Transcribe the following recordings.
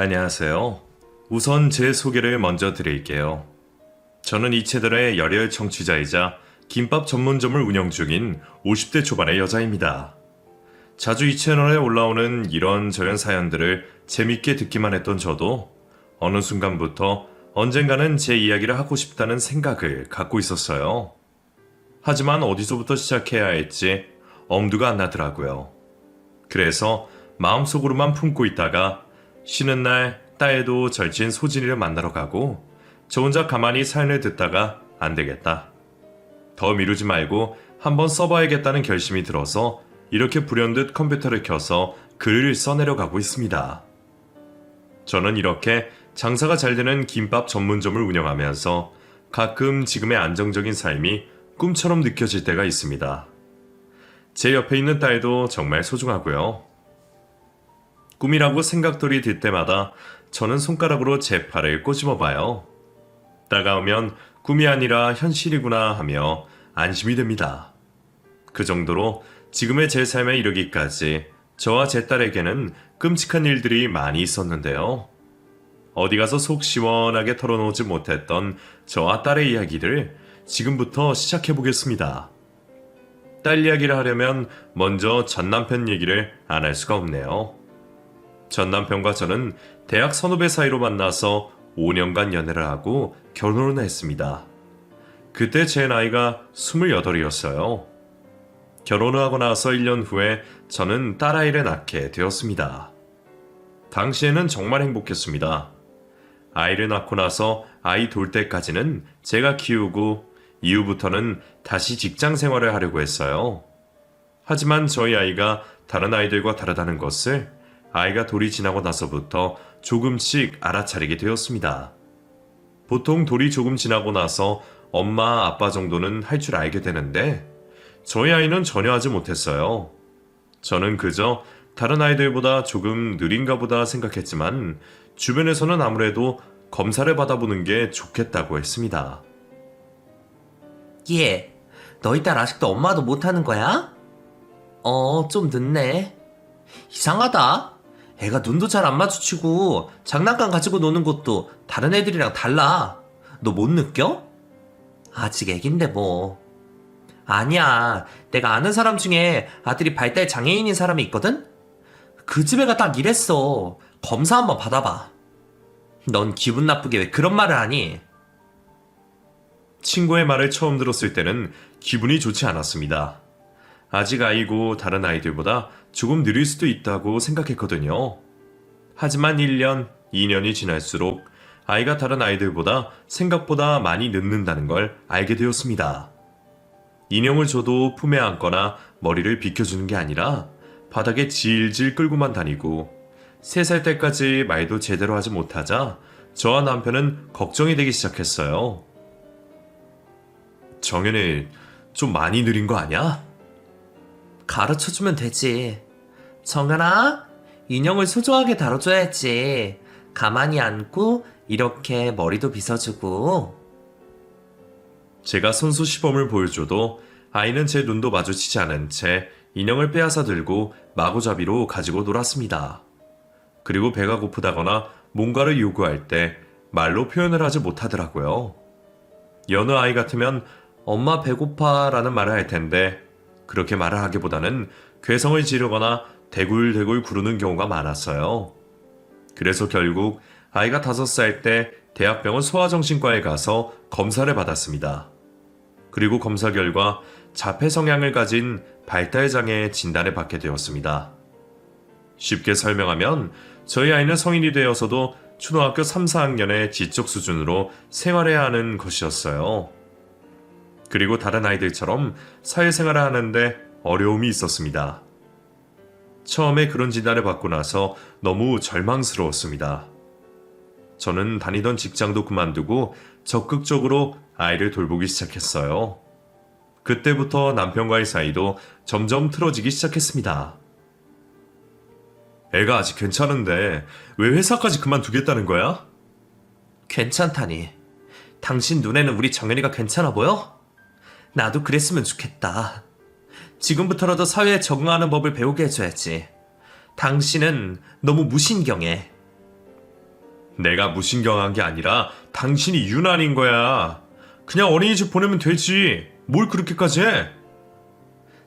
안녕하세요. 우선 제 소개를 먼저 드릴게요. 저는 이 채널의 열혈 청취자이자 김밥 전문점을 운영 중인 50대 초반의 여자입니다. 자주 이 채널에 올라오는 이런저런 사연들을 재밌게 듣기만 했던 저도 어느 순간부터 언젠가는 제 이야기를 하고 싶다는 생각을 갖고 있었어요. 하지만 어디서부터 시작해야 할지 엄두가 안 나더라고요. 그래서 마음속으로만 품고 있다가 쉬는 날 딸도 절친 소진이를 만나러 가고 저 혼자 가만히 사연을 듣다가 안 되겠다. 더 미루지 말고 한번 써봐야겠다는 결심이 들어서 이렇게 불현듯 컴퓨터를 켜서 글을 써내려 가고 있습니다. 저는 이렇게 장사가 잘 되는 김밥 전문점을 운영하면서 가끔 지금의 안정적인 삶이 꿈처럼 느껴질 때가 있습니다. 제 옆에 있는 딸도 정말 소중하고요. 꿈이라고 생각들이 들 때마다 저는 손가락으로 제 팔을 꼬집어 봐요. 다가오면 꿈이 아니라 현실이구나 하며 안심이 됩니다. 그 정도로 지금의 제 삶에 이르기까지 저와 제 딸에게는 끔찍한 일들이 많이 있었는데요. 어디 가서 속 시원하게 털어놓지 못했던 저와 딸의 이야기를 지금부터 시작해보겠습니다. 딸 이야기를 하려면 먼저 전 남편 얘기를 안 할 수가 없네요. 전 남편과 저는 대학 선후배 사이로 만나서 5년간 연애를 하고 결혼을 했습니다. 그때 제 나이가 28이었어요. 결혼을 하고 나서 1년 후에 저는 딸아이를 낳게 되었습니다. 당시에는 정말 행복했습니다. 아이를 낳고 나서 아이 돌 때까지는 제가 키우고 이후부터는 다시 직장 생활을 하려고 했어요. 하지만 저희 아이가 다른 아이들과 다르다는 것을 아이가 돌이 지나고 나서부터 조금씩 알아차리게 되었습니다. 보통 돌이 조금 지나고 나서 엄마, 아빠 정도는 할 줄 알게 되는데 저희 아이는 전혀 하지 못했어요. 저는 그저 다른 아이들보다 조금 느린가 보다 생각했지만 주변에서는 아무래도 검사를 받아보는 게 좋겠다고 했습니다. 얘, 너희 딸 아직도 엄마도 못하는 거야? 좀 늦네. 이상하다. 애가 눈도 잘 안 마주치고 장난감 가지고 노는 것도 다른 애들이랑 달라. 너 못 느껴? 아직 애긴데 뭐. 아니야. 내가 아는 사람 중에 아들이 발달 장애인인 사람이 있거든? 그 집 애가 딱 이랬어. 검사 한번 받아봐. 넌 기분 나쁘게 왜 그런 말을 하니? 친구의 말을 처음 들었을 때는 기분이 좋지 않았습니다. 아직 아이고 다른 아이들보다 조금 느릴 수도 있다고 생각했거든요. 하지만 1년, 2년이 지날수록 아이가 다른 아이들보다 생각보다 많이 늦는다는 걸 알게 되었습니다. 인형을 줘도 품에 안거나 머리를 비켜주는 게 아니라 바닥에 질질 끌고만 다니고 3살 때까지 말도 제대로 하지 못하자 저와 남편은 걱정이 되기 시작했어요. 정연이 좀 많이 느린 거 아니야? 가르쳐주면 되지. 정연아, 인형을 소중하게 다뤄줘야지. 가만히 앉고 이렇게 머리도 빗어주고. 제가 손수 시범을 보여줘도 아이는 제 눈도 마주치지 않은 채 인형을 빼앗아 들고 마구잡이로 가지고 놀았습니다. 그리고 배가 고프다거나 뭔가를 요구할 때 말로 표현을 하지 못하더라고요. 여느 아이 같으면 엄마 배고파 라는 말을 할 텐데 그렇게 말을 하기보다는 괴성을 지르거나 대굴대굴 구르는 경우가 많았어요. 그래서 결국 아이가 5살 때 대학병원 소아정신과에 가서 검사를 받았습니다. 그리고 검사 결과 자폐 성향을 가진 발달장애 진단을 받게 되었습니다. 쉽게 설명하면 저희 아이는 성인이 되어서도 초등학교 3, 4학년의 지적 수준으로 생활해야 하는 것이었어요. 그리고 다른 아이들처럼 사회생활을 하는데 어려움이 있었습니다. 처음에 그런 진단을 받고 나서 너무 절망스러웠습니다. 저는 다니던 직장도 그만두고 적극적으로 아이를 돌보기 시작했어요. 그때부터 남편과의 사이도 점점 틀어지기 시작했습니다. 애가 아직 괜찮은데 왜 회사까지 그만두겠다는 거야? 괜찮다니. 당신 눈에는 우리 정연이가 괜찮아 보여? 나도 그랬으면 좋겠다. 지금부터라도 사회에 적응하는 법을 배우게 해줘야지. 당신은 너무 무신경해. 내가 무신경한 게 아니라 당신이 유난인 거야. 그냥 어린이집 보내면 되지. 뭘 그렇게까지 해?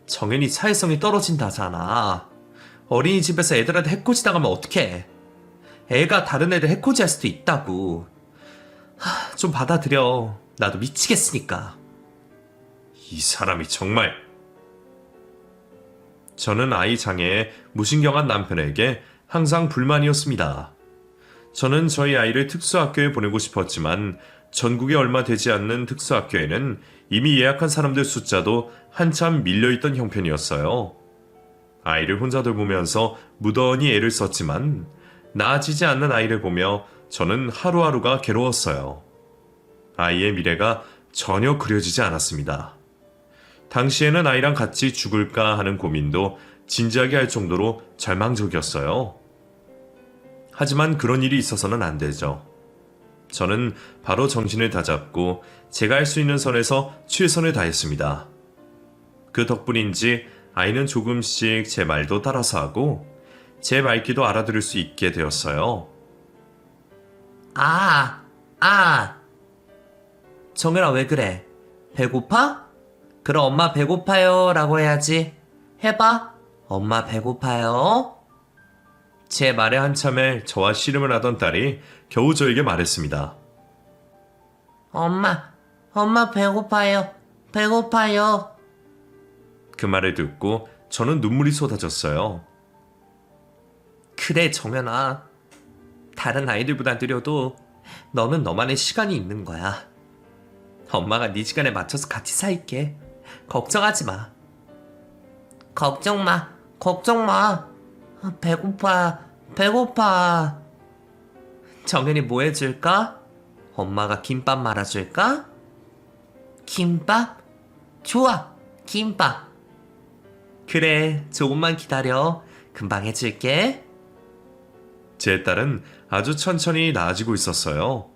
정연이 사회성이 떨어진다잖아. 어린이집에서 애들한테 해코지 당하면 어떡해. 애가 다른 애들 해코지 할 수도 있다고. 좀 받아들여. 나도 미치겠으니까. 이 사람이 정말. 저는 아이 장애에 무신경한 남편에게 항상 불만이었습니다. 저는 저희 아이를 특수학교에 보내고 싶었지만 전국에 얼마 되지 않는 특수학교에는 이미 예약한 사람들 숫자도 한참 밀려있던 형편이었어요. 아이를 혼자 돌보면서 무던히 애를 썼지만 나아지지 않는 아이를 보며 저는 하루하루가 괴로웠어요. 아이의 미래가 전혀 그려지지 않았습니다. 당시에는 아이랑 같이 죽을까 하는 고민도 진지하게 할 정도로 절망적이었어요. 하지만 그런 일이 있어서는 안 되죠. 저는 바로 정신을 다잡고 제가 할 수 있는 선에서 최선을 다했습니다. 그 덕분인지 아이는 조금씩 제 말도 따라서 하고 제 말귀도 알아들을 수 있게 되었어요. 정연아, 왜 그래? 배고파? 그럼 엄마 배고파요 라고 해야지. 해봐. 엄마 배고파요. 제 말에 한참을 저와 씨름을 하던 딸이 겨우 저에게 말했습니다. 엄마 배고파요. 배고파요. 그 말을 듣고 저는 눈물이 쏟아졌어요. 그래, 정연아. 다른 아이들보다 느려도 너는 너만의 시간이 있는 거야. 엄마가 네 시간에 맞춰서 같이 살게. 걱정하지 마. 걱정 마. 배고파. 정연이 뭐 해줄까? 엄마가 김밥 말아줄까? 김밥? 좋아, 김밥. 그래, 조금만 기다려. 금방 해줄게. 제 딸은 아주 천천히 나아지고 있었어요.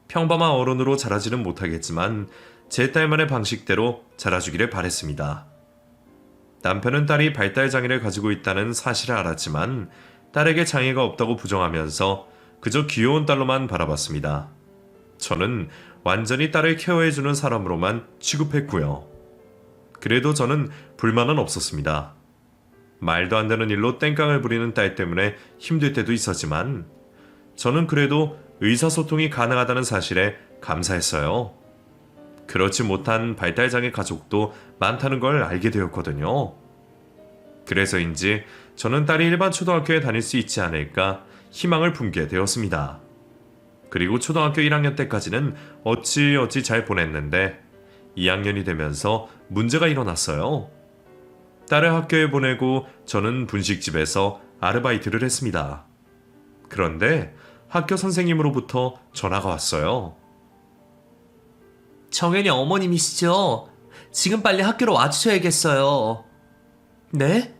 평범한 어른으로 자라지는 못하겠지만 제 딸만의 방식대로 자라주기를 바랬습니다. 남편은 딸이 발달장애를 가지고 있다는 사실을 알았지만 딸에게 장애가 없다고 부정하면서 그저 귀여운 딸로만 바라봤습니다. 저는 완전히 딸을 케어해주는 사람으로만 취급했고요. 그래도 저는 불만은 없었습니다. 말도 안 되는 일로 땡깡을 부리는 딸 때문에 힘들 때도 있었지만 저는 그래도 의사소통이 가능하다는 사실에 감사했어요. 그렇지 못한 발달장애 가족도 많다는 걸 알게 되었거든요. 그래서인지 저는 딸이 일반 초등학교에 다닐 수 있지 않을까 희망을 품게 되었습니다. 그리고 초등학교 1학년 때까지는 어찌어찌 잘 보냈는데 2학년이 되면서 문제가 일어났어요. 딸을 학교에 보내고 저는 분식집에서 아르바이트를 했습니다. 그런데 학교 선생님으로부터 전화가 왔어요. 정연이 어머님이시죠? 지금 빨리 학교로 와주셔야겠어요. 네?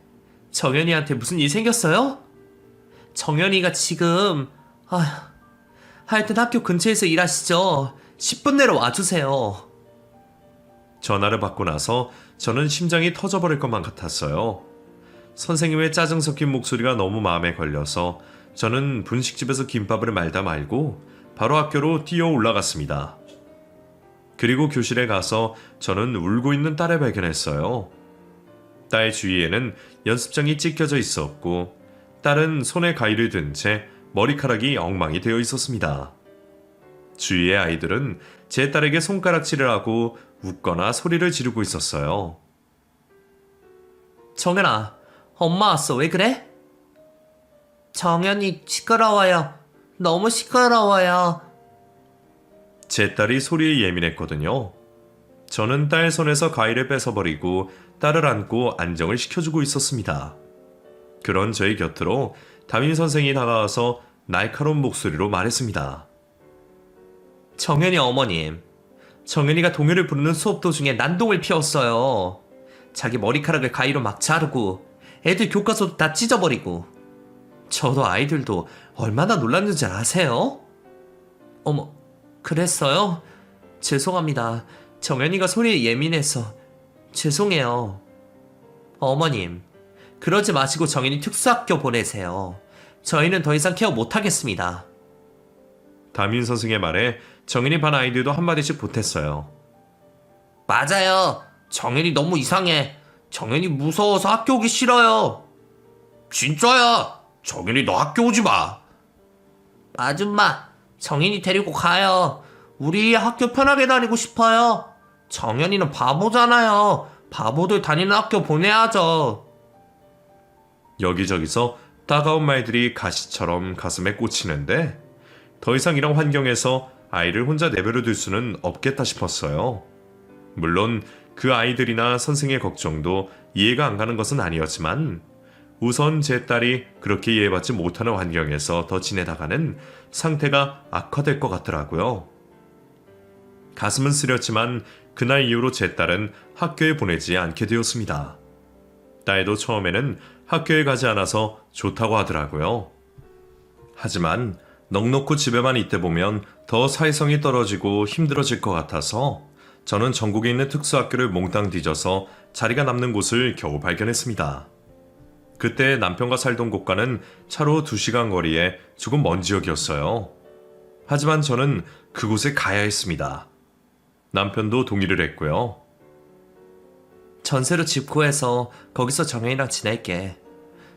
정연이한테 무슨 일 생겼어요? 정연이가 지금... 하여튼 학교 근처에서 일하시죠? 10분 내로 와주세요. 전화를 받고 나서 저는 심장이 터져버릴 것만 같았어요. 선생님의 짜증 섞인 목소리가 너무 마음에 걸려서 저는 분식집에서 김밥을 말다 말고 바로 학교로 뛰어 올라갔습니다. 그리고 교실에 가서 저는 울고 있는 딸을 발견했어요. 딸 주위에는 연습장이 찢겨져 있었고 딸은 손에 가위를 든 채 머리카락이 엉망이 되어 있었습니다. 주위의 아이들은 제 딸에게 손가락질을 하고 웃거나 소리를 지르고 있었어요. 정연아, 엄마 왔어. 왜 그래? 정연이 시끄러워요. 너무 시끄러워요. 제 딸이 소리에 예민했거든요. 저는 딸 손에서 가위를 뺏어버리고 딸을 안고 안정을 시켜주고 있었습니다. 그런 저의 곁으로 담임 선생이 다가와서 날카로운 목소리로 말했습니다. 정연이 어머님, 정연이가 동요를 부르는 수업 도중에 난동을 피웠어요. 자기 머리카락을 가위로 막 자르고 애들 교과서도 다 찢어버리고. 저도 아이들도 얼마나 놀랐는지 아세요? 어머, 그랬어요? 죄송합니다. 정연이가 소리에 예민해서 죄송해요. 어머님, 그러지 마시고 정연이 특수학교 보내세요. 저희는 더 이상 케어 못하겠습니다. 담임 선생의 말에 정인이 반 아이들도 한마디씩 보탰어요. 맞아요. 정현이 너무 이상해. 정현이 무서워서 학교 오기 싫어요. 진짜야. 정현이 너 학교 오지 마. 아줌마, 정현이 데리고 가요. 우리 학교 편하게 다니고 싶어요. 정현이는 바보잖아요. 바보들 다니는 학교 보내야죠. 여기저기서 따가운 말들이 가시처럼 가슴에 꽂히는데 더 이상 이런 환경에서 아이를 혼자 내버려 둘 수는 없겠다 싶었어요. 물론 그 아이들이나 선생의 걱정도 이해가 안 가는 것은 아니었지만 우선 제 딸이 그렇게 이해받지 못하는 환경에서 더 지내다가는 상태가 악화될 것 같더라고요. 가슴은 쓰렸지만 그날 이후로 제 딸은 학교에 보내지 않게 되었습니다. 딸도 처음에는 학교에 가지 않아서 좋다고 하더라고요. 하지만 넋놓고 집에만 있다 보면 더 사회성이 떨어지고 힘들어질 것 같아서 저는 전국에 있는 특수학교를 몽땅 뒤져서 자리가 남는 곳을 겨우 발견했습니다. 그때 남편과 살던 곳과는 차로 2시간 거리에 조금 먼 지역이었어요. 하지만 저는 그곳에 가야 했습니다. 남편도 동의를 했고요. 전세로 집 구해서 거기서 정현이랑 지낼게.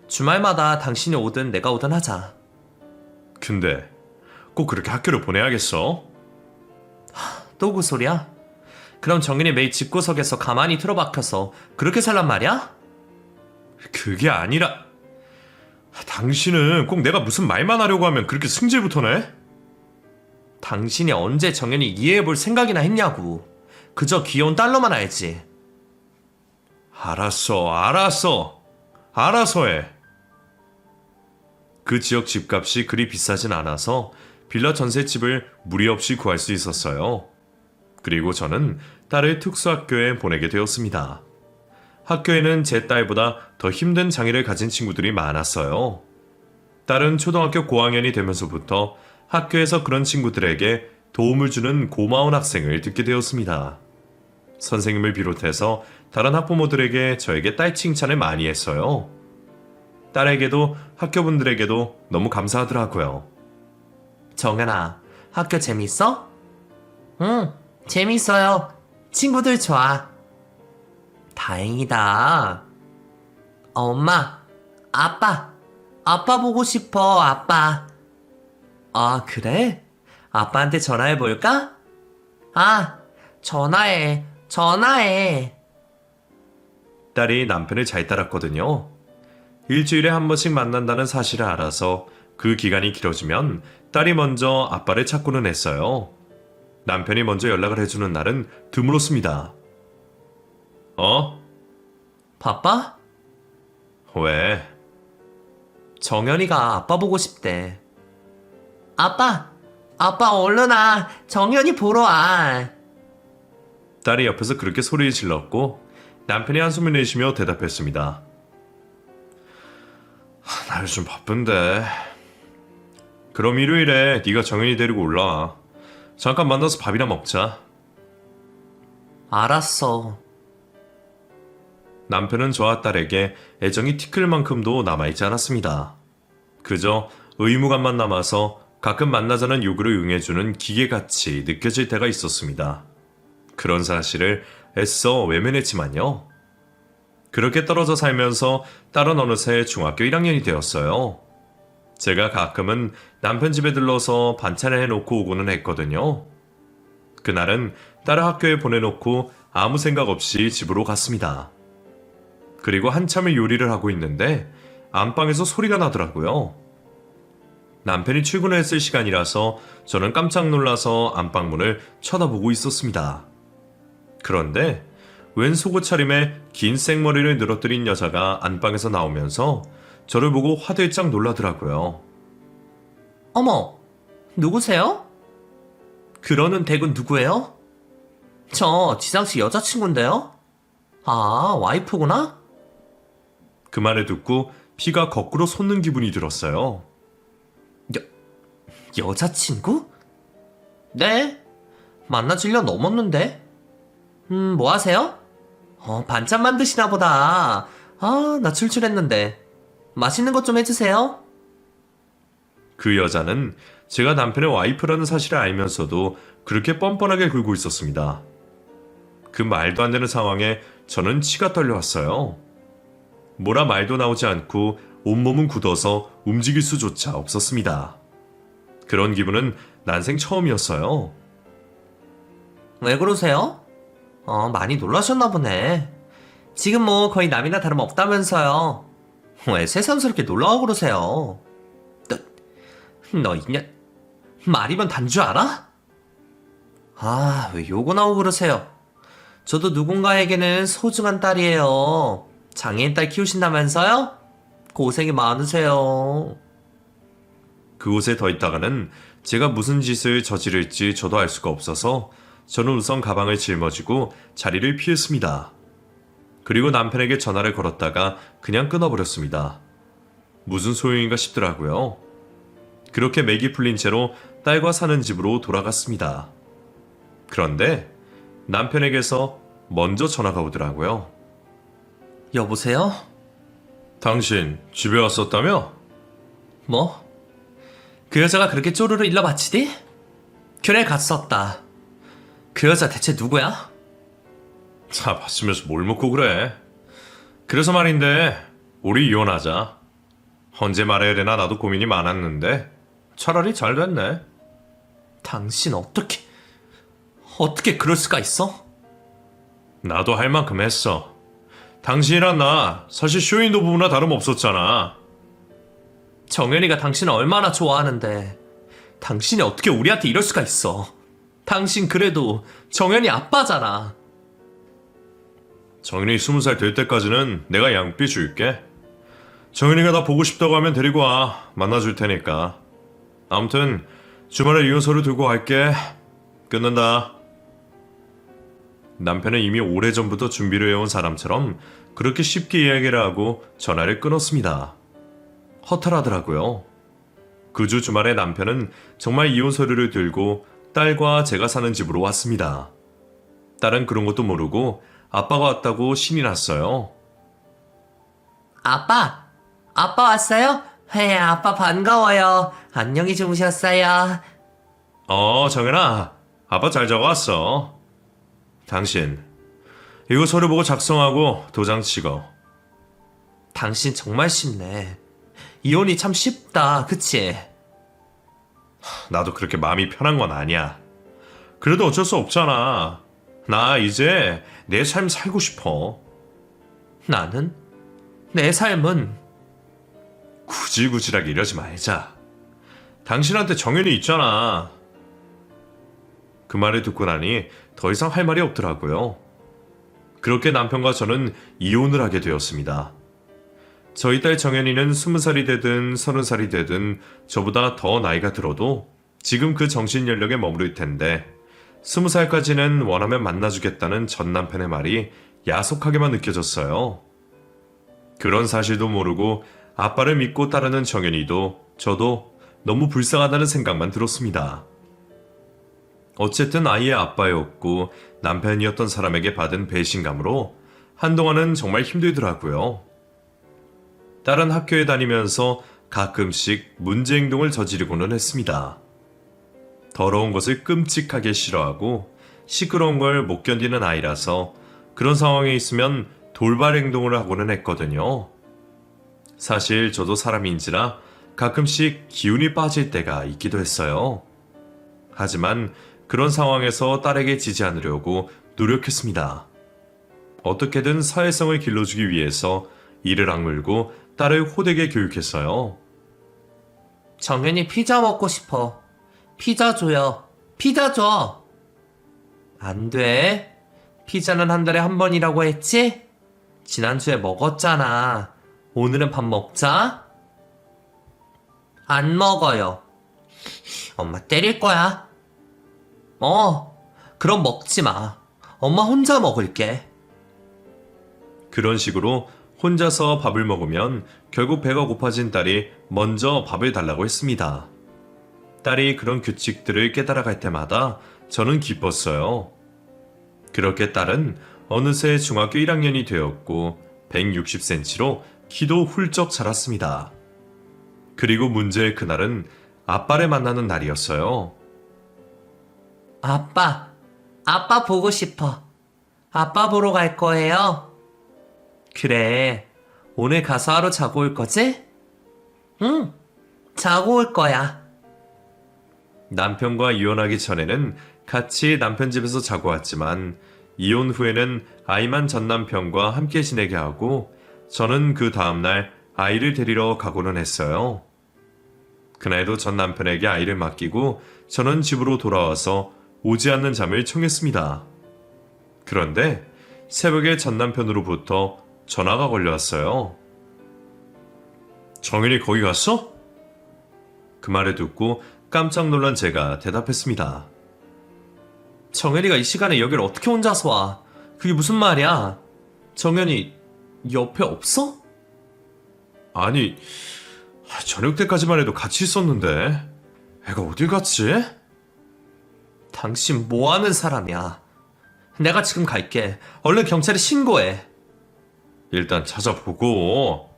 주말마다 당신이 오든 내가 오든 하자. 근데 꼭 그렇게 학교를 보내야겠어? 또 그 소리야? 그럼 정현이 매일 집구석에서 가만히 틀어박혀서 그렇게 살란 말이야? 그게 아니라 당신은 꼭 내가 무슨 말만 하려고 하면 그렇게 승질부터 내? 당신이 언제 정현이 이해해볼 생각이나 했냐고. 그저 귀여운 딸로만 알지. 알았어 해. 그 지역 집값이 그리 비싸진 않아서 빌라 전셋집을 무리 없이 구할 수 있었어요. 그리고 저는 딸을 특수학교에 보내게 되었습니다. 학교에는 제 딸보다 더 힘든 장애를 가진 친구들이 많았어요. 딸은 초등학교 고학년이 되면서부터 학교에서 그런 친구들에게 도움을 주는 고마운 학생을 듣게 되었습니다. 선생님을 비롯해서 다른 학부모들에게 저에게 딸 칭찬을 많이 했어요. 딸에게도 학교분들에게도 너무 감사하더라고요. 정현아, 학교 재밌어? 응, 재밌어요. 친구들 좋아. 다행이다. 엄마, 아빠 보고 싶어, 아빠. 아, 그래? 아빠한테 전화해볼까? 아, 전화해. 딸이 남편을 잘 따랐거든요. 일주일에 한 번씩 만난다는 사실을 알아서 그 기간이 길어지면 딸이 먼저 아빠를 찾고는 했어요. 남편이 먼저 연락을 해주는 날은 드물었습니다. 바빠? 왜? 정현이가 아빠 보고 싶대. 아빠 얼른 와. 정현이 보러 와. 딸이 옆에서 그렇게 소리를 질렀고 남편이 한숨을 내쉬며 대답했습니다. 나 요즘 바쁜데. 그럼 일요일에 네가 정현이 데리고 올라와. 잠깐 만나서 밥이나 먹자. 알았어. 남편은 저와 딸에게 애정이 티끌 만큼도 남아있지 않았습니다. 그저 의무감만 남아서 가끔 만나자는 요구를 응해주는 기계같이 느껴질 때가 있었습니다. 그런 사실을 애써 외면했지만요. 그렇게 떨어져 살면서 딸은 어느새 중학교 1학년이 되었어요. 제가 가끔은 남편 집에 들러서 반찬을 해놓고 오고는 했거든요. 그날은 딸을 학교에 보내놓고 아무 생각 없이 집으로 갔습니다. 그리고 한참을 요리를 하고 있는데 안방에서 소리가 나더라고요. 남편이 출근을 했을 시간이라서 저는 깜짝 놀라서 안방문을 쳐다보고 있었습니다. 그런데 웬 속옷 차림에 긴 생머리를 늘어뜨린 여자가 안방에서 나오면서 저를 보고 화들짝 놀라더라고요. 어머, 누구세요? 그러는 댁은 누구예요? 저 지상씨 여자친구인데요? 아, 와이프구나? 그 말을 듣고 피가 거꾸로 솟는 기분이 들었어요. 여자친구? 네, 만나질 년 넘었는데. 뭐 하세요? 반찬 만드시나 보다. 아, 나 출출했는데. 맛있는 것 좀 해주세요. 그 여자는 제가 남편의 와이프라는 사실을 알면서도 그렇게 뻔뻔하게 굴고 있었습니다. 그 말도 안 되는 상황에 저는 치가 떨려왔어요. 뭐라 말도 나오지 않고 온몸은 굳어서 움직일 수조차 없었습니다. 그런 기분은 난생 처음이었어요. 왜 그러세요? 많이 놀라셨나 보네. 지금 뭐 거의 남이나 다름없다면서요. 왜 새삼스럽게 놀라워 그러세요? 너 이년 말이면 단 줄 알아? 왜 욕을 나오고 그러세요? 저도 누군가에게는 소중한 딸이에요. 장애인 딸 키우신다면서요? 고생이 많으세요. 그곳에 더 있다가는 제가 무슨 짓을 저지를지 저도 알 수가 없어서 저는 우선 가방을 짊어지고 자리를 피했습니다. 그리고 남편에게 전화를 걸었다가 그냥 끊어버렸습니다. 무슨 소용인가 싶더라고요. 그렇게 맥이 풀린 채로 딸과 사는 집으로 돌아갔습니다. 그런데 남편에게서 먼저 전화가 오더라고요. 여보세요? 당신 집에 왔었다며? 뭐? 그 여자가 그렇게 쪼르르 일러 바치디? 그래 갔었다. 그 여자 대체 누구야? 자, 봤으면서 뭘 묻고 그래. 그래서 말인데 우리 이혼하자. 언제 말해야 되나 나도 고민이 많았는데 차라리 잘 됐네. 당신 어떻게 그럴 수가 있어? 나도 할 만큼 했어. 당신이랑 나 사실 쇼윈도 부부나 다름없었잖아. 정연이가 당신을 얼마나 좋아하는데 당신이 어떻게 우리한테 이럴 수가 있어? 당신 그래도 정연이 아빠잖아. 정연이 20살 될 때까지는 내가 양육비 줄게. 정연이가 나 보고 싶다고 하면 데리고 와. 만나줄 테니까. 아무튼 주말에 이혼서류 들고 갈게. 끊는다. 남편은 이미 오래전부터 준비를 해온 사람처럼 그렇게 쉽게 이야기를 하고 전화를 끊었습니다. 허탈하더라고요. 그 주 주말에 남편은 정말 이혼 서류를 들고 딸과 제가 사는 집으로 왔습니다. 딸은 그런 것도 모르고 아빠가 왔다고 신이 났어요. 아빠 왔어요? 아빠 반가워요. 안녕히 주무셨어요. 정연아, 아빠 잘 적어왔어. 당신, 이거 서류 보고 작성하고 도장 찍어. 당신 정말 쉽네. 이혼이 참 쉽다, 그치? 나도 그렇게 마음이 편한 건 아니야. 그래도 어쩔 수 없잖아. 나 이제 내 삶 살고 싶어. 나는? 내 삶은? 구질구질하게 이러지 말자. 당신한테 정연이 있잖아. 그 말을 듣고 나니 더 이상 할 말이 없더라고요. 그렇게 남편과 저는 이혼을 하게 되었습니다. 저희 딸 정연이는 20살이 되든 30살이 되든 저보다 더 나이가 들어도 지금 그 정신연령에 머무를 텐데 20살까지는 원하면 만나주겠다는 전 남편의 말이 야속하게만 느껴졌어요. 그런 사실도 모르고 아빠를 믿고 따르는 정연이도 저도 너무 불쌍하다는 생각만 들었습니다. 어쨌든 아이의 아빠였고 남편이었던 사람에게 받은 배신감으로 한동안은 정말 힘들더라고요. 딸은 학교에 다니면서 가끔씩 문제 행동을 저지르고는 했습니다. 더러운 것을 끔찍하게 싫어하고 시끄러운 걸 못 견디는 아이라서 그런 상황에 있으면 돌발 행동을 하고는 했거든요. 사실 저도 사람인지라 가끔씩 기운이 빠질 때가 있기도 했어요. 하지만 그런 상황에서 딸에게 지지 않으려고 노력했습니다. 어떻게든 사회성을 길러주기 위해서 이를 악물고 딸을 호되게 교육했어요. 정연이 피자 먹고 싶어. 피자 줘요. 피자 줘. 안 돼. 피자는 한 달에 한 번이라고 했지? 지난주에 먹었잖아. 오늘은 밥 먹자. 안 먹어요. 엄마 때릴 거야. 그럼 먹지 마. 엄마 혼자 먹을게. 그런 식으로 혼자서 밥을 먹으면 결국 배가 고파진 딸이 먼저 밥을 달라고 했습니다. 딸이 그런 규칙들을 깨달아갈 때마다 저는 기뻤어요. 그렇게 딸은 어느새 중학교 1학년이 되었고 160cm로 키도 훌쩍 자랐습니다. 그리고 문제의 그날은 아빠를 만나는 날이었어요. 아빠 보고 싶어. 아빠 보러 갈 거예요. 그래, 오늘 가서 하루 자고 올 거지? 응, 자고 올 거야. 남편과 이혼하기 전에는 같이 남편 집에서 자고 왔지만 이혼 후에는 아이만 전 남편과 함께 지내게 하고 저는 그 다음날 아이를 데리러 가고는 했어요. 그날도 전 남편에게 아이를 맡기고 저는 집으로 돌아와서 오지 않는 잠을 청했습니다. 그런데 새벽에 전 남편으로부터 전화가 걸려왔어요. 정현이 거기 갔어? 그 말을 듣고 깜짝 놀란 제가 대답했습니다. 정현이가 이 시간에 여길 어떻게 혼자서 와? 그게 무슨 말이야? 정현이 옆에 없어? 아니, 저녁 때까지만 해도 같이 있었는데 애가 어딜 갔지? 당신 뭐 하는 사람이야? 내가 지금 갈게. 얼른 경찰에 신고해. 일단 찾아보고.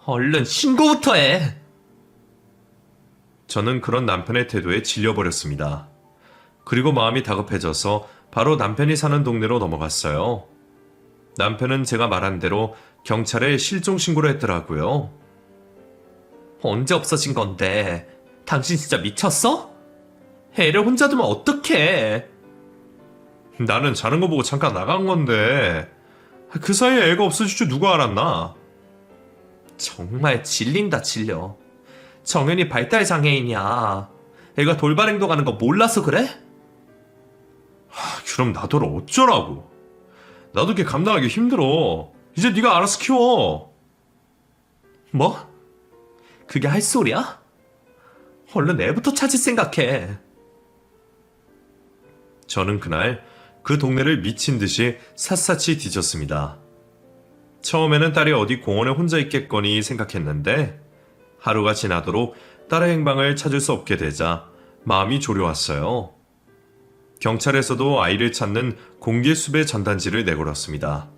얼른 신고부터 해. 저는 그런 남편의 태도에 질려버렸습니다. 그리고 마음이 다급해져서 바로 남편이 사는 동네로 넘어갔어요. 남편은 제가 말한 대로 경찰에 실종 신고를 했더라고요. 언제 없어진 건데? 당신 진짜 미쳤어? 애를 혼자 두면 어떡해? 나는 자는 거 보고 잠깐 나간 건데 그 사이에 애가 없어질 줄 누가 알았나? 정말 질린다 질려. 정현이 발달 장애인이야. 애가 돌발 행동하는 거 몰라서 그래? 그럼 나더러 어쩌라고? 나도 걔 감당하기 힘들어. 이제 네가 알아서 키워. 뭐? 그게 할 소리야? 얼른 애부터 찾을 생각해. 저는 그날 그 동네를 미친 듯이 샅샅이 뒤졌습니다. 처음에는 딸이 어디 공원에 혼자 있겠거니 생각했는데 하루가 지나도록 딸의 행방을 찾을 수 없게 되자 마음이 졸여왔어요. 경찰에서도 아이를 찾는 공개 수배 전단지를 내걸었습니다.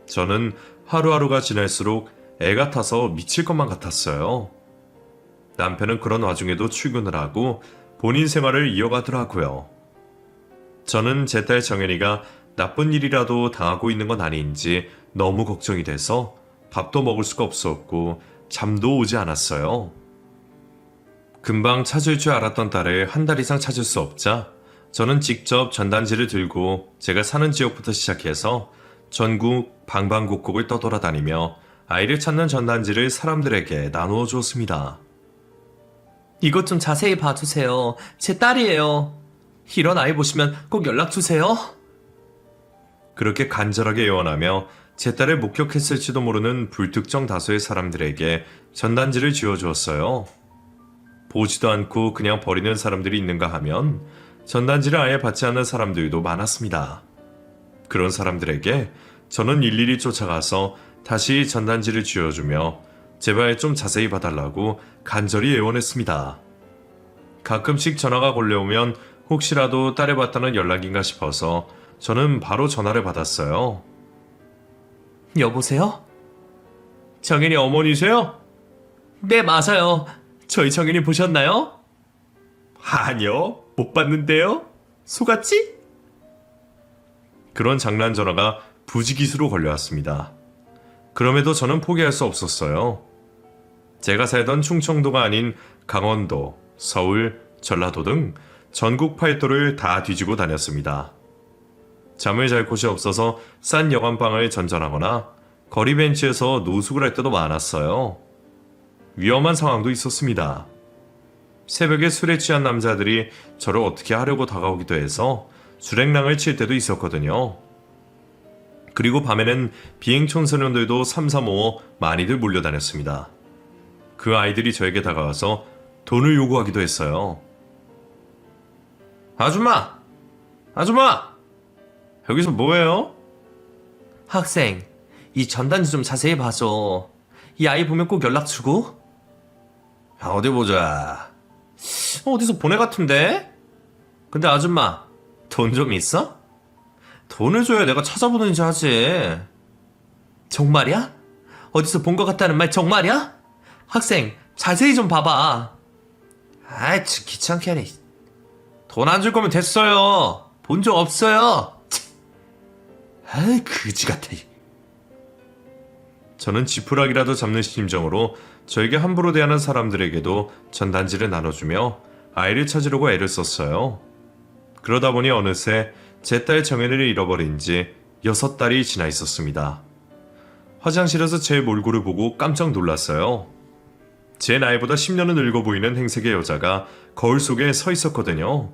저는 하루하루가 지날수록 애 같아서 미칠 것만 같았어요. 남편은 그런 와중에도 출근을 하고 본인 생활을 이어가더라고요. 저는 제 딸 정연이가 나쁜 일이라도 당하고 있는 건 아닌지 너무 걱정이 돼서 밥도 먹을 수가 없었고 잠도 오지 않았어요. 금방 찾을 줄 알았던 딸을 한 달 이상 찾을 수 없자 저는 직접 전단지를 들고 제가 사는 지역부터 시작해서 전국 방방곡곡을 떠돌아다니며 아이를 찾는 전단지를 사람들에게 나누어 주었습니다. 이것 좀 자세히 봐주세요. 제 딸이에요. 이런 아이 보시면 꼭 연락주세요. 그렇게 간절하게 애원하며 제 딸을 목격했을지도 모르는 불특정 다수의 사람들에게 전단지를 쥐어주었어요. 보지도 않고 그냥 버리는 사람들이 있는가 하면 전단지를 아예 받지 않는 사람들도 많았습니다. 그런 사람들에게 저는 일일이 쫓아가서 다시 전단지를 쥐어주며 제발 좀 자세히 봐달라고 간절히 애원했습니다. 가끔씩 전화가 걸려오면 혹시라도 딸을 봤다는 연락인가 싶어서 저는 바로 전화를 받았어요. 여보세요? 정현이 어머니세요? 네, 맞아요. 저희 정현이 보셨나요? 아니요, 못 봤는데요. 속았지? 그런 장난 전화가 부지기수로 걸려왔습니다. 그럼에도 저는 포기할 수 없었어요. 제가 살던 충청도가 아닌 강원도, 서울, 전라도 등 전국 팔도를 다 뒤지고 다녔습니다. 잠을 잘 곳이 없어서 싼 여관방을 전전하거나 거리 벤치에서 노숙을 할 때도 많았어요. 위험한 상황도 있었습니다. 새벽에 술에 취한 남자들이 저를 어떻게 하려고 다가오기도 해서 술행랑을 칠 때도 있었거든요. 그리고 밤에는 비행 청소년들도 삼삼오오 많이들 몰려다녔습니다. 그 아이들이 저에게 다가와서 돈을 요구하기도 했어요. 아줌마! 아줌마! 여기서 뭐해요? 학생, 이 전단지 좀 자세히 봐줘. 이 아이 보면 꼭 연락 주고. 어디 보자. 어디서 본 애 같은데? 근데 아줌마, 돈 좀 있어? 돈을 줘야 내가 찾아보는지 하지. 정말이야? 어디서 본 것 같다는 말 정말이야? 학생, 자세히 좀 봐봐. 아이, 참 귀찮게 하네. 돈 안 줄 거면 됐어요. 본 적 없어요. 아이, 그지 같아. 저는 지푸라기라도 잡는 심정으로 저에게 함부로 대하는 사람들에게도 전단지를 나눠주며 아이를 찾으려고 애를 썼어요. 그러다 보니 어느새 제 딸 정연이를 잃어버린 지 6달이 지나 있었습니다. 화장실에서 제 몰골을 보고 깜짝 놀랐어요. 제 나이보다 10년은 늙어 보이는 행색의 여자가 거울 속에 서 있었거든요.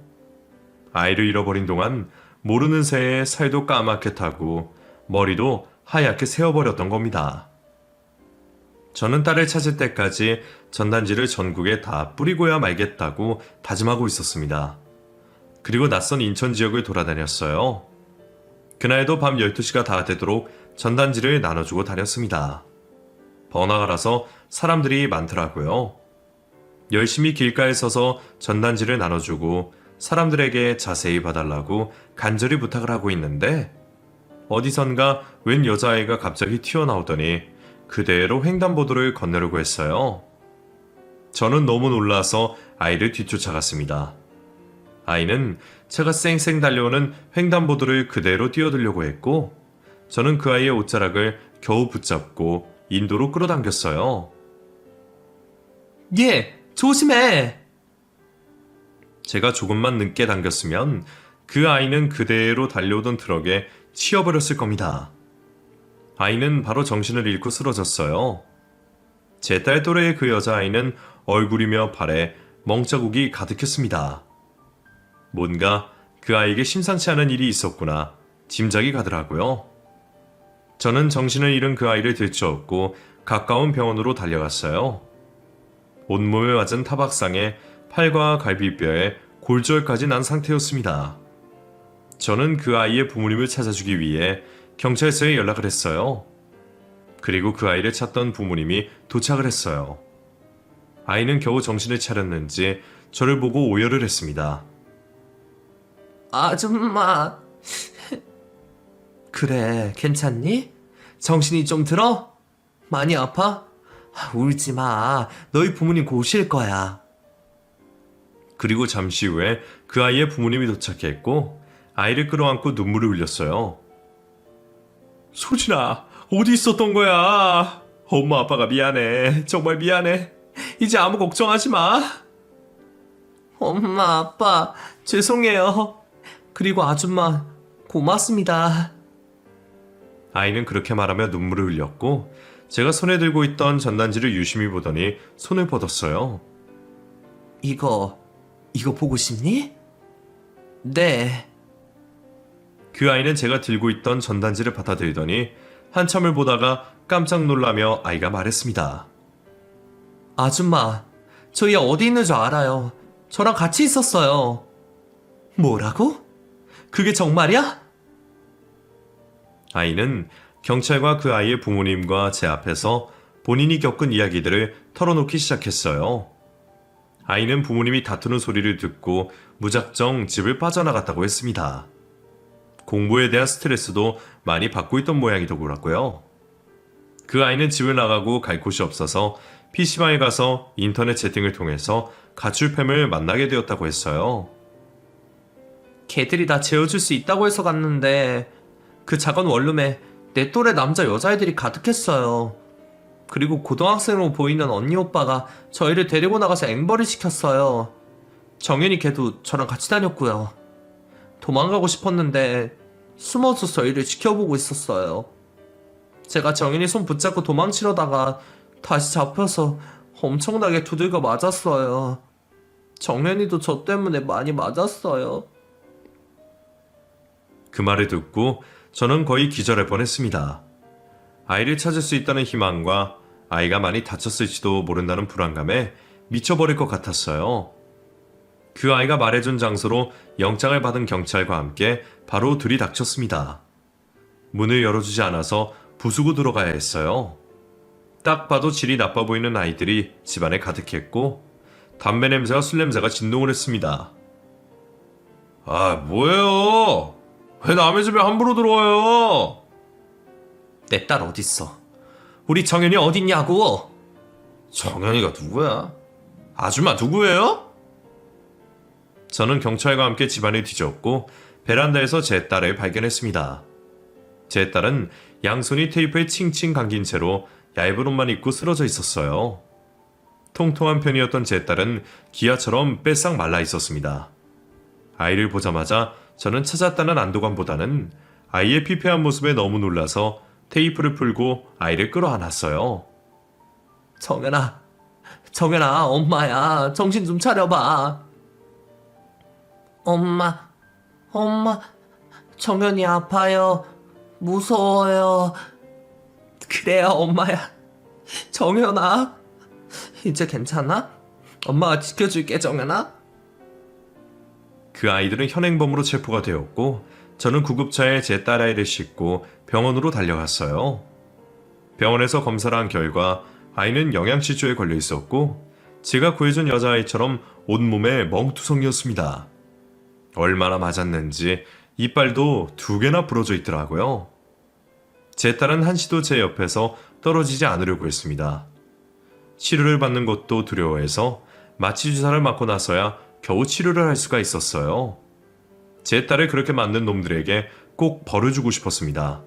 아이를 잃어버린 동안 모르는 새에 살도 까맣게 타고 머리도 하얗게 세어버렸던 겁니다. 저는 딸을 찾을 때까지 전단지를 전국에 다 뿌리고야 말겠다고 다짐하고 있었습니다. 그리고 낯선 인천 지역을 돌아다녔어요. 그날도 밤 12시가 다 되도록 전단지를 나눠주고 다녔습니다. 번화가라서 사람들이 많더라고요. 열심히 길가에 서서 전단지를 나눠주고 사람들에게 자세히 봐달라고 간절히 부탁을 하고 있는데 어디선가 웬 여자아이가 갑자기 튀어나오더니 그대로 횡단보도를 건너려고 했어요. 저는 너무 놀라서 아이를 뒤쫓아갔습니다. 아이는 제가 쌩쌩 달려오는 횡단보도를 그대로 뛰어들려고 했고 저는 그 아이의 옷자락을 겨우 붙잡고 인도로 끌어당겼어요. 얘, 조심해. 제가 조금만 늦게 당겼으면 그 아이는 그대로 달려오던 트럭에 치여버렸을 겁니다. 아이는 바로 정신을 잃고 쓰러졌어요. 제 딸 또래의 그 여자아이는 얼굴이며 발에 멍자국이 가득했습니다. 뭔가 그 아이에게 심상치 않은 일이 있었구나 짐작이 가더라고요. 저는 정신을 잃은 그 아이를 들쳐업고 가까운 병원으로 달려갔어요. 온몸에 맞은 타박상에 팔과 갈비뼈에 골절까지 난 상태였습니다. 저는 그 아이의 부모님을 찾아주기 위해 경찰서에 연락을 했어요. 그리고 그 아이를 찾던 부모님이 도착을 했어요. 아이는 겨우 정신을 차렸는지 저를 보고 오열을 했습니다. 아줌마. 그래, 괜찮니? 정신이 좀 들어? 많이 아파? 울지 마. 너희 부모님 곧 오실 거야. 그리고 잠시 후에 그 아이의 부모님이 도착했고 아이를 끌어안고 눈물을 흘렸어요. 소진아, 어디 있었던 거야? 엄마 아빠가 미안해. 정말 미안해. 이제 아무 걱정하지 마. 엄마, 아빠, 죄송해요. 그리고 아줌마, 고맙습니다. 아이는 그렇게 말하며 눈물을 흘렸고 제가 손에 들고 있던 전단지를 유심히 보더니 손을 뻗었어요. 이거 보고 싶니? 네. 그 아이는 제가 들고 있던 전단지를 받아들더니 한참을 보다가 깜짝 놀라며 아이가 말했습니다. 아줌마, 저희 어디 있는 줄 알아요. 저랑 같이 있었어요. 뭐라고? 그게 정말이야? 아이는 경찰과 그 아이의 부모님과 제 앞에서 본인이 겪은 이야기들을 털어놓기 시작했어요. 아이는 부모님이 다투는 소리를 듣고 무작정 집을 빠져나갔다고 했습니다. 공부에 대한 스트레스도 많이 받고 있던 모양이더라고요. 그 아이는 집을 나가고 갈 곳이 없어서 PC방에 가서 인터넷 채팅을 통해서 가출팸을 만나게 되었다고 했어요. 걔들이 나 재워줄 수 있다고 해서 갔는데 그 작은 원룸에 내 또래 남자 여자애들이 가득했어요. 그리고 고등학생으로 보이는 언니 오빠가 저희를 데리고 나가서 앵벌이 시켰어요. 정연이 걔도 저랑 같이 다녔고요. 도망가고 싶었는데 숨어서 저희를 지켜보고 있었어요. 제가 정연이 손 붙잡고 도망치려다가 다시 잡혀서 엄청나게 두들겨 맞았어요. 정연이도 저 때문에 많이 맞았어요. 그 말을 듣고 저는 거의 기절할 뻔했습니다. 아이를 찾을 수 있다는 희망과 아이가 많이 다쳤을지도 모른다는 불안감에 미쳐버릴 것 같았어요. 그 아이가 말해준 장소로 영장을 받은 경찰과 함께 바로 들이닥쳤습니다. 문을 열어주지 않아서 부수고 들어가야 했어요. 딱 봐도 질이 나빠 보이는 아이들이 집안에 가득했고 담배 냄새와 술 냄새가 진동을 했습니다. 아, 뭐예요? 왜 남의 집에 함부로 들어와요? 내 딸 어딨어? 우리 정연이 어딨냐고? 정연이가 누구야? 아줌마 누구예요? 저는 경찰과 함께 집안을 뒤졌고 베란다에서 제 딸을 발견했습니다. 제 딸은 양손이 테이프에 칭칭 감긴 채로 얇은 옷만 입고 쓰러져 있었어요. 통통한 편이었던 제 딸은 기아처럼 빼싹 말라 있었습니다. 아이를 보자마자 저는 찾았다는 안도감보다는 아이의 피폐한 모습에 너무 놀라서 테이프를 풀고 아이를 끌어안았어요. 정연아, 엄마야. 정신 좀 차려봐. 엄마, 정연이 아파요. 무서워요. 그래요, 엄마야. 정연아, 이제 괜찮아? 엄마가 지켜줄게, 정연아. 그 아이들은 현행범으로 체포가 되었고 저는 구급차에 제 딸아이를 싣고 병원으로 달려갔어요. 병원에서 검사를 한 결과 아이는 영양실조에 걸려 있었고 제가 구해준 여자아이처럼 온몸에 멍투성이었습니다. 얼마나 맞았는지 이빨도 2개나 부러져 있더라고요. 제 딸은 한시도 제 옆에서 떨어지지 않으려고 했습니다. 치료를 받는 것도 두려워해서 마취 주사를 맞고 나서야 겨우 치료를 할 수가 있었어요. 제 딸을 그렇게 만든 놈들에게 꼭 벌을 주고 싶었습니다.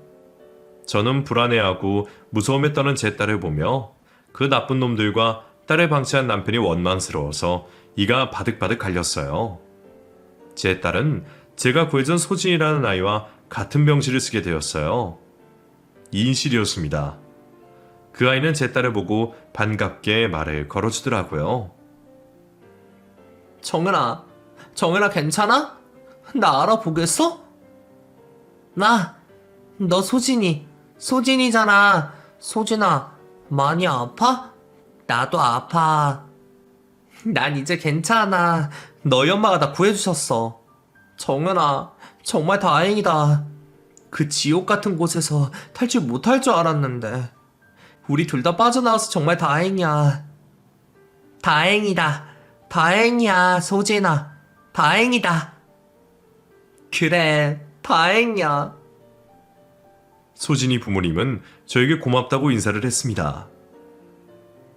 저는 불안해하고 무서움에 떠는 제 딸을 보며 그 나쁜 놈들과 딸을 방치한 남편이 원망스러워서 이가 바득바득 갈렸어요. 제 딸은 제가 구해준 소진이라는 아이와 같은 병실을 쓰게 되었어요. 이인실이었습니다. 그 아이는 제 딸을 보고 반갑게 말을 걸어주더라고요. 정연아 괜찮아? 나 알아보겠어? 너 소진이잖아. 소진아, 많이 아파? 나도 아파. 난 이제 괜찮아. 너희 엄마가 나 구해주셨어. 정연아, 정말 다행이다. 그 지옥 같은 곳에서 탈출 못할 줄 알았는데. 우리 둘 다 빠져나와서 정말 다행이야. 다행이야, 소진아. 다행이다. 그래, 다행이야. 소진이 부모님은 저에게 고맙다고 인사를 했습니다.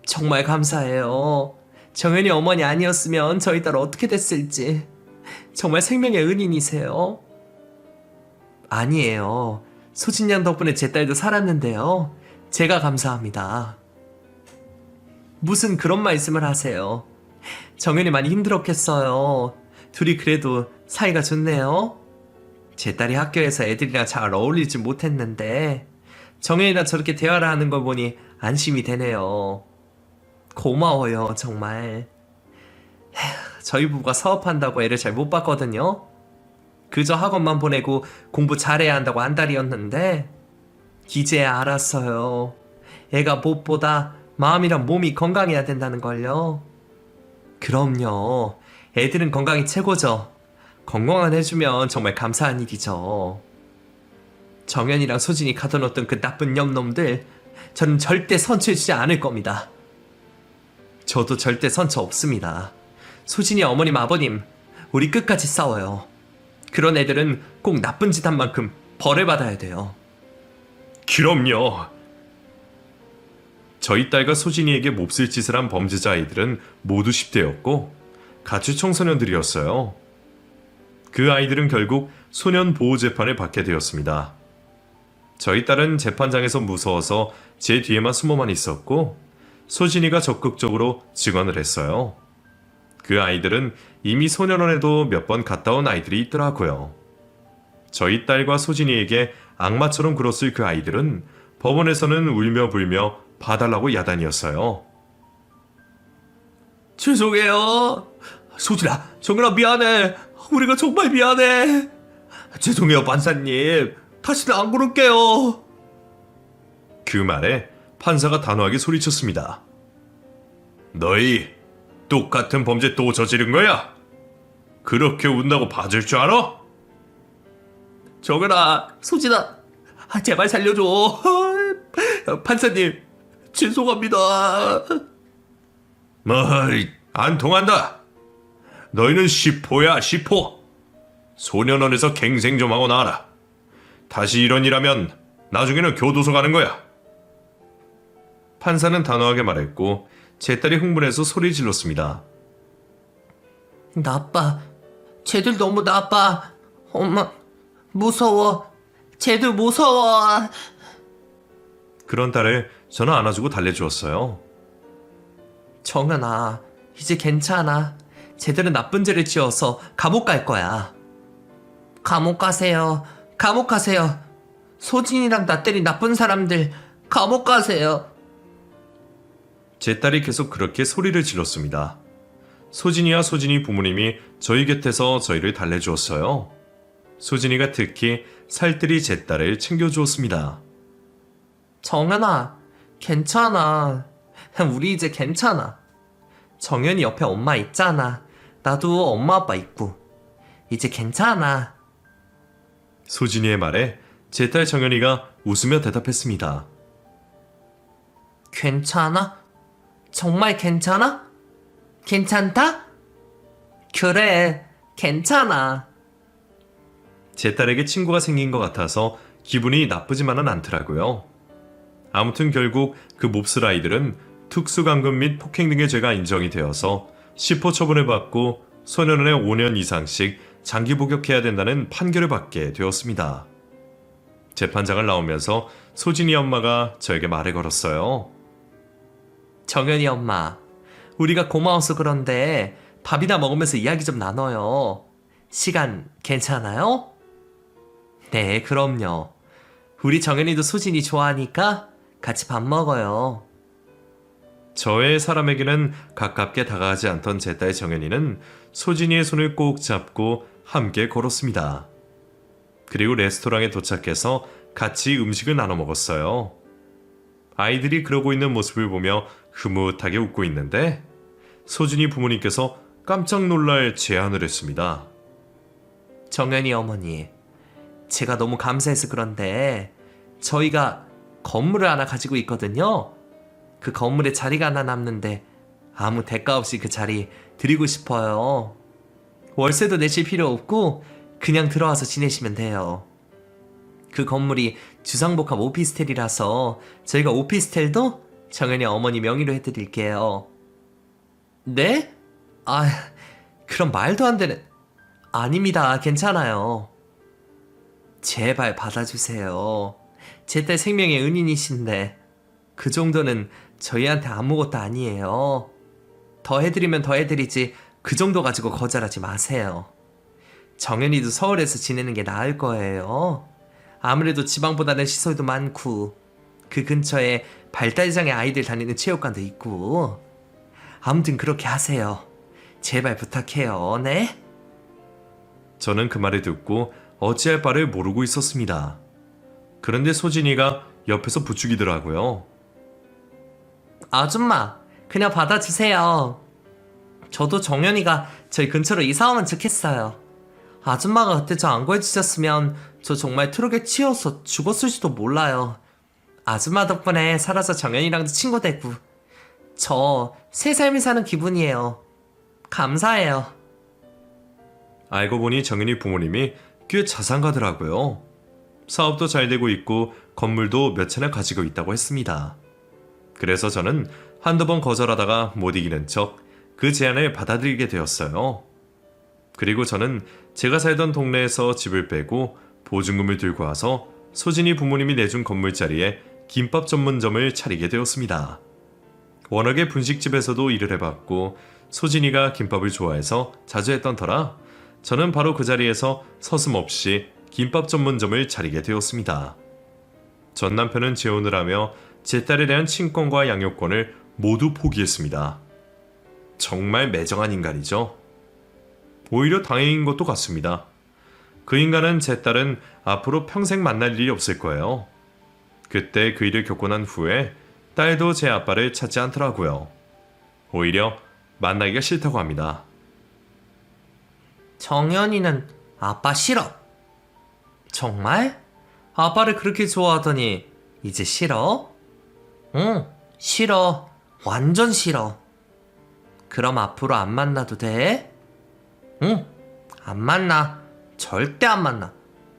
정말 감사해요. 정연이 어머니 아니었으면 저희 딸 어떻게 됐을지. 정말 생명의 은인이세요. 아니에요. 소진 양 덕분에 제 딸도 살았는데요. 제가 감사합니다. 무슨 그런 말씀을 하세요. 정연이 많이 힘들었겠어요. 둘이 그래도 사이가 좋네요. 제 딸이 학교에서 애들이랑 잘 어울리지 못했는데 정연이랑 저렇게 대화를 하는 걸 보니 안심이 되네요. 고마워요, 정말. 저희 부부가 사업한다고 애를 잘 못 봤거든요. 그저 학원만 보내고 공부 잘해야 한다고 안달이었는데 이제야 알았어요. 애가 무엇보다 마음이랑 몸이 건강해야 된다는 걸요. 그럼요. 애들은 건강이 최고죠. 건강만 해주면 정말 감사한 일이죠. 정연이랑 소진이 가둬놓던 그 나쁜 놈들 저는 절대 선처해주지 않을 겁니다. 저도 절대 선처 없습니다. 소진이 어머님 아버님, 우리 끝까지 싸워요. 그런 애들은 꼭 나쁜 짓 한 만큼 벌을 받아야 돼요. 그럼요. 저희 딸과 소진이에게 몹쓸 짓을 한 범죄자 아이들은 모두 10대였고 가출 청소년들이었어요. 그 아이들은 결국 소년 보호 재판을 받게 되었습니다. 저희 딸은 재판장에서 무서워서 제 뒤에만 숨어만 있었고 소진이가 적극적으로 증언을 했어요. 그 아이들은 이미 소년원에도 몇 번 갔다 온 아이들이 있더라고요. 저희 딸과 소진이에게 악마처럼 굴었을 그 아이들은 법원에서는 울며 불며 봐달라고 야단이었어요. 죄송해요. 소진아, 정연아 미안해. 우리가 정말 미안해. 죄송해요, 판사님. 다시는 안 그럴게요. 그 말에 판사가 단호하게 소리쳤습니다. 너희 똑같은 범죄 또 저지른 거야? 그렇게 운다고 봐줄 줄 알아? 정연아, 소진아, 제발 살려줘. 판사님, 죄송합니다. 어이, 안 통한다. 너희는 시포야, 시포. 소년원에서 갱생 좀 하고 나와라. 다시 이런 일 하면 나중에는 교도소 가는 거야. 판사는 단호하게 말했고 제 딸이 흥분해서 소리 질렀습니다. 나빠. 쟤들 너무 나빠. 엄마, 무서워. 쟤들 무서워. 그런 딸을 저는 안아주고 달래주었어요. 정연아, 이제 괜찮아. 쟤들은 나쁜 죄를 지어서 감옥 갈 거야. 감옥 가세요. 감옥 가세요. 소진이랑 나 때린 나쁜 사람들 감옥 가세요. 제 딸이 계속 그렇게 소리를 질렀습니다. 소진이와 소진이 부모님이 저희 곁에서 저희를 달래주었어요. 소진이가 특히 살뜰히 제 딸을 챙겨주었습니다. 정연아, 괜찮아. 우리 이제 괜찮아. 정연이 옆에 엄마 있잖아. 나도 엄마 아빠 있고. 이제 괜찮아. 소진이의 말에 제 딸 정연이가 웃으며 대답했습니다. 괜찮아? 정말 괜찮아? 괜찮다? 그래, 괜찮아. 제 딸에게 친구가 생긴 것 같아서 기분이 나쁘지만은 않더라고요. 아무튼 결국 그 몹쓸 아이들은 특수강금 및 폭행 등의 죄가 인정이 되어서 시포 처분을 받고 소년원에 5년 이상씩 장기 복역해야 된다는 판결을 받게 되었습니다. 재판장을 나오면서 소진이 엄마가 저에게 말을 걸었어요. 정연이 엄마, 우리가 고마워서 그런데 밥이나 먹으면서 이야기 좀 나눠요. 시간 괜찮아요? 네, 그럼요. 우리 정연이도 소진이 좋아하니까 같이 밥 먹어요. 저의 사람에게는 가깝게 다가가지 않던 제 딸 정연이는 소진이의 손을 꼭 잡고 함께 걸었습니다. 그리고 레스토랑에 도착해서 같이 음식을 나눠 먹었어요. 아이들이 그러고 있는 모습을 보며 흐뭇하게 웃고 있는데 소진이 부모님께서 깜짝 놀랄 제안을 했습니다. 정연이 어머니, 제가 너무 감사해서 그런데 저희가 건물을 하나 가지고 있거든요. 그 건물에 자리가 하나 남는데 아무 대가 없이 그 자리 드리고 싶어요. 월세도 내실 필요 없고 그냥 들어와서 지내시면 돼요. 그 건물이 주상복합 오피스텔이라서 저희가 오피스텔도 정연이 어머니 명의로 해드릴게요. 네? 아, 그럼 말도 안 되는... 아닙니다. 괜찮아요. 제발 받아주세요. 제 딸 생명의 은인이신데 그 정도는 저희한테 아무것도 아니에요. 더 해드리면 더 해드리지 그 정도 가지고 거절하지 마세요. 정연이도 서울에서 지내는 게 나을 거예요. 아무래도 지방보다는 시설도 많고 그 근처에 발달장애 아이들 다니는 체육관도 있고. 아무튼 그렇게 하세요. 제발 부탁해요. 네? 저는 그 말을 듣고 어찌할 바를 모르고 있었습니다. 그런데 소진이가 옆에서 부추기더라고요. 아줌마, 그냥 받아주세요. 저도 정연이가 저희 근처로 이사 오면 좋겠어요. 아줌마가 그때 저 안 구해주셨으면 저 정말 트럭에 치여서 죽었을지도 몰라요. 아줌마 덕분에 살아서 정연이랑도 친구 되고 저 새 삶을 사는 기분이에요. 감사해요. 알고 보니 정연이 부모님이 꽤 자상가더라고요. 사업도 잘 되고 있고 건물도 몇 채나 가지고 있다고 했습니다. 그래서 저는 한두 번 거절하다가 못 이기는 척 그 제안을 받아들이게 되었어요. 그리고 저는 제가 살던 동네에서 집을 빼고 보증금을 들고 와서 소진이 부모님이 내준 건물 자리에 김밥 전문점을 차리게 되었습니다. 워낙에 분식집에서도 일을 해봤고 소진이가 김밥을 좋아해서 자주 했던 터라 저는 바로 그 자리에서 서슴없이 김밥 전문점을 차리게 되었습니다. 전 남편은 재혼을 하며 제 딸에 대한 친권과 양육권을 모두 포기했습니다. 정말 매정한 인간이죠. 오히려 다행인 것도 같습니다. 그 인간은 제 딸은 앞으로 평생 만날 일이 없을 거예요. 그때 그 일을 겪고 난 후에 딸도 제 아빠를 찾지 않더라고요. 오히려 만나기가 싫다고 합니다. 정연이는 아빠 싫어. 정말? 아빠를 그렇게 좋아하더니 이제 싫어? 응, 싫어. 완전 싫어. 그럼 앞으로 안 만나도 돼? 응, 안 만나. 절대 안 만나.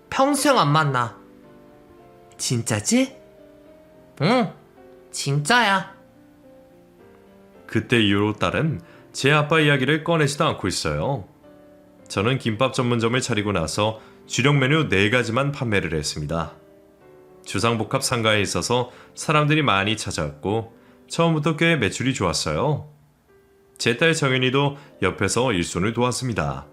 평생 안 만나. 진짜지? 응, 진짜야. 그때 이후로 딸은 제 아빠 이야기를 꺼내지도 않고 있어요. 저는 김밥 전문점을 차리고 나서 주력 메뉴 4가지만 판매를 했습니다. 주상복합 상가에 있어서 사람들이 많이 찾아왔고 처음부터 꽤 매출이 좋았어요. 제 딸 정연이도 옆에서 일손을 도왔습니다.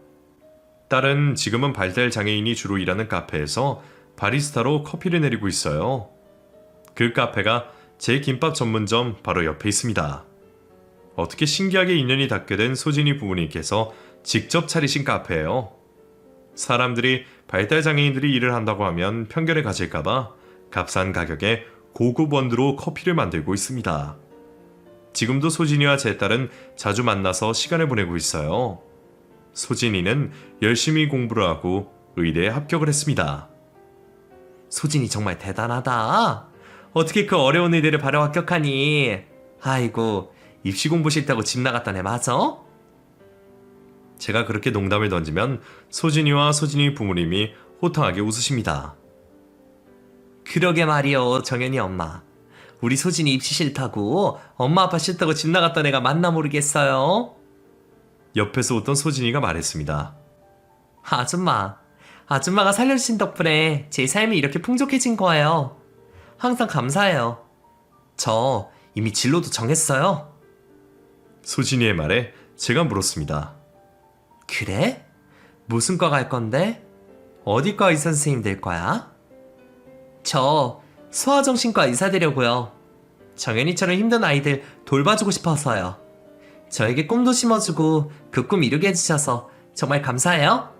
딸은 지금은 발달 장애인이 주로 일하는 카페에서 바리스타로 커피를 내리고 있어요. 그 카페가 제 김밥 전문점 바로 옆에 있습니다. 어떻게 신기하게 인연이 닿게 된 소진이 부모님께서 직접 차리신 카페예요. 사람들이 발달 장애인들이 일을 한다고 하면 편견을 가질까봐 값싼 가격에 고급 원두로 커피를 만들고 있습니다. 지금도 소진이와 제 딸은 자주 만나서 시간을 보내고 있어요. 소진이는 열심히 공부를 하고 의대에 합격을 했습니다. 소진이 정말 대단하다. 어떻게 그 어려운 의대를 바로 합격하니? 아이고, 입시 공부 싫다고 집 나갔던 애 맞아? 제가 그렇게 농담을 던지면 소진이와 소진이 부모님이 호탕하게 웃으십니다. 그러게 말이요, 정연이 엄마. 우리 소진이 입시 싫다고, 엄마 아빠 싫다고 집 나갔던 애가 맞나 모르겠어요? 옆에서 웃던 소진이가 말했습니다. 아줌마가 살려주신 덕분에 제 삶이 이렇게 풍족해진 거예요. 항상 감사해요. 저 이미 진로도 정했어요. 소진이의 말에 제가 물었습니다. 그래? 무슨 과 갈 건데? 어디 과 의사 선생님 될 거야? 저 소아정신과 의사 되려고요. 정연이처럼 힘든 아이들 돌봐주고 싶어서요. 저에게 꿈도 심어주고 그 꿈 이루게 해주셔서 정말 감사해요.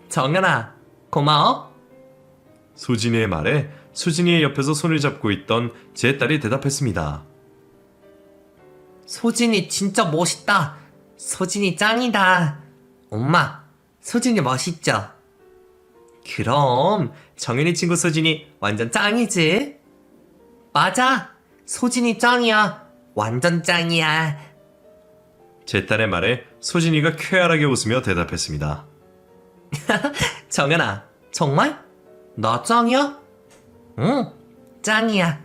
정연아, 고마워. 소진이의 말에 소진이의 옆에서 손을 잡고 있던 제 딸이 대답했습니다. 소진이 진짜 멋있다. 소진이 짱이다. 엄마, 소진이 멋있죠? 그럼 정연이 친구 소진이 완전 짱이지? 맞아. 소진이 짱이야. 완전 짱이야. 제 딸의 말에 소진이가 쾌활하게 웃으며 대답했습니다. 정연아, 정말? 나 짱이야? 응, 짱이야.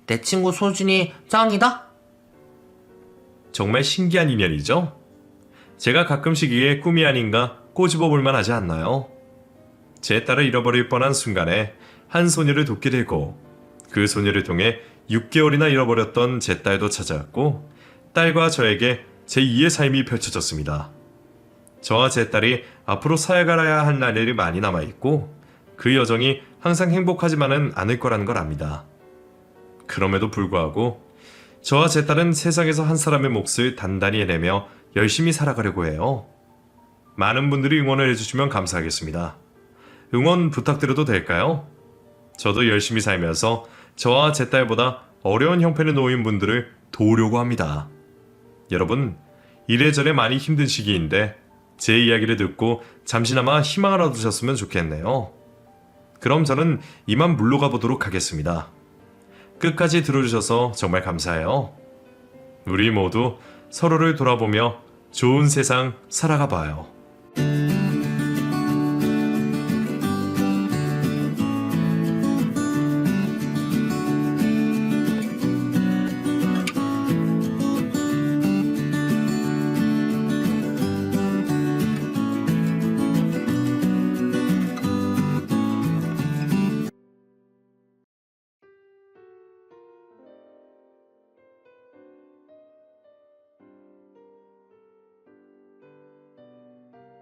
내 친구 소진이 짱이다? 정말 신기한 인연이죠? 제가 가끔씩 이게 꿈이 아닌가 꼬집어 볼만 하지 않나요? 제 딸을 잃어버릴 뻔한 순간에 한 소녀를 돕게 되고 그 소녀를 통해 6개월이나 잃어버렸던 제 딸도 찾아왔고 딸과 저에게 제2의 삶이 펼쳐졌습니다. 저와 제 딸이 앞으로 살아가야 할 날들이 많이 남아있고 그 여정이 항상 행복하지만은 않을 거라는 걸 압니다. 그럼에도 불구하고 저와 제 딸은 세상에서 한 사람의 몫을 단단히 해내며 열심히 살아가려고 해요. 많은 분들이 응원을 해주시면 감사하겠습니다. 응원 부탁드려도 될까요? 저도 열심히 살면서 저와 제 딸보다 어려운 형편에 놓인 분들을 도우려고 합니다. 여러분, 이래저래 많이 힘든 시기인데 제 이야기를 듣고 잠시나마 희망을 얻으셨으면 좋겠네요. 그럼 저는 이만 물러가 보도록 하겠습니다. 끝까지 들어주셔서 정말 감사해요. 우리 모두 서로를 돌아보며 좋은 세상 살아가 봐요.